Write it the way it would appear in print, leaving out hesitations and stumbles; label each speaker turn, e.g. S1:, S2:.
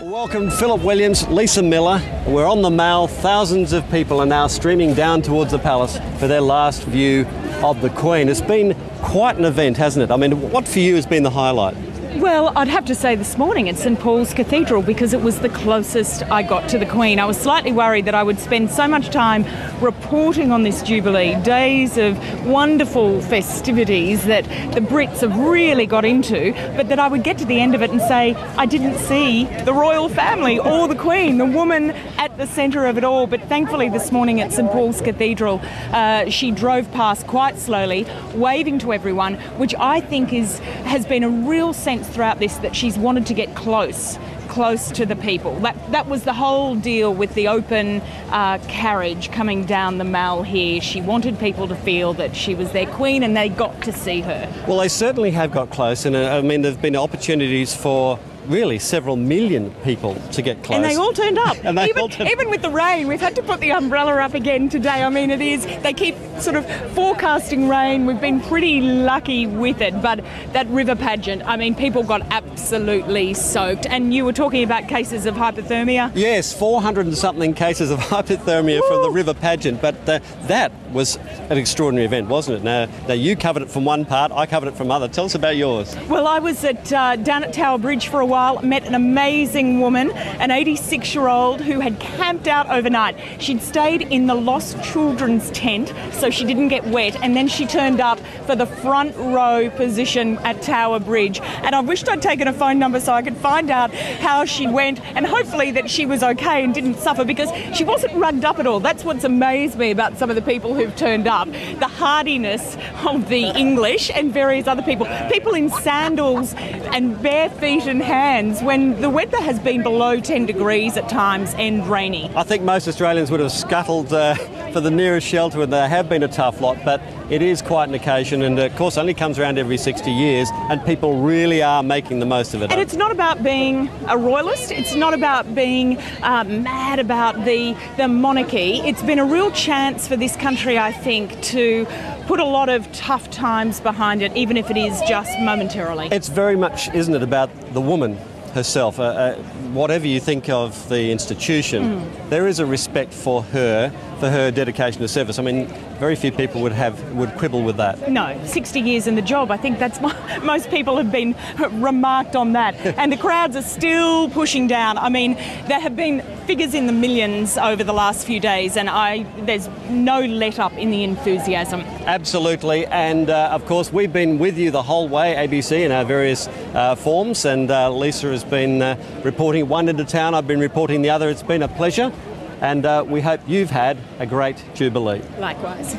S1: Welcome Philip Williams, Lisa Millar. We're on the Mall. Thousands of people are now streaming down towards the palace for their last view of the Queen. It's been quite an event, hasn't it? I mean, what for you has been the highlight?
S2: Well, I'd have to say this morning at St Paul's Cathedral, because it was the closest I got to the Queen. I was slightly worried that I would spend so much time reporting on this Jubilee, days of wonderful festivities that the Brits have really got into, but that I would get to the end of it and say, I didn't see the royal family or the Queen, the woman at the centre of it all. But thankfully this morning at St Paul's Cathedral, she drove past quite slowly, waving to everyone, which I think has been a real sense throughout this that she's wanted to get close to the people. That was the whole deal with the open carriage coming down the Mall here. She wanted people to feel that she was their Queen and they got to see her.
S1: Well, they certainly have got close, and I mean, there have been opportunities for really several million people to get close.
S2: And they all turned up.
S1: Even
S2: with the rain, we've had to put the umbrella up again today. I mean, they keep sort of forecasting rain. We've been pretty lucky with it, but that river pageant, I mean, people got absolutely soaked. And you were talking about cases of hypothermia.
S1: Yes, 400 and something cases of hypothermia from the river pageant, but that was an extraordinary event, wasn't it? Now you covered it from one part, I covered it from other. Tell us about yours.
S2: Well, I was down at Tower Bridge for a while, met an amazing woman, an 86-year-old who had camped out overnight. She'd stayed in the Lost Children's tent so she didn't get wet, and then she turned up for the front row position at Tower Bridge. And I wished I'd taken a phone number so I could find out how she went, and hopefully that she was okay and didn't suffer, because she wasn't rugged up at all. That's what's amazed me about some of the people who've turned up, the hardiness of the English and various other people in sandals and bare feet and hands when the weather has been below 10 degrees at times and rainy.
S1: I think most Australians would have scuttled for the nearest shelter, and they have been a tough lot, but it is quite an occasion, and of course only comes around every 60 years, and people really are making the most of it.
S2: And it's not about being a royalist, it's not about being mad about the monarchy. It's been a real chance for this country, I think, to put a lot of tough times behind it, even if it is just momentarily.
S1: It's very much, isn't it, about the woman herself. Whatever you think of the institution, there is a respect for her dedication to service. I mean, very few people would quibble with that.
S2: No, 60 years in the job, I think that's most people have been remarked on that. And the crowds are still pushing down. I mean, there have been figures in the millions over the last few days, and there's no let up in the enthusiasm.
S1: Absolutely, and of course we've been with you the whole way, ABC, in our various forms, and Lisa has been reporting one end of town, I've been reporting the other. It's been a pleasure, and we hope you've had a great Jubilee.
S2: Likewise.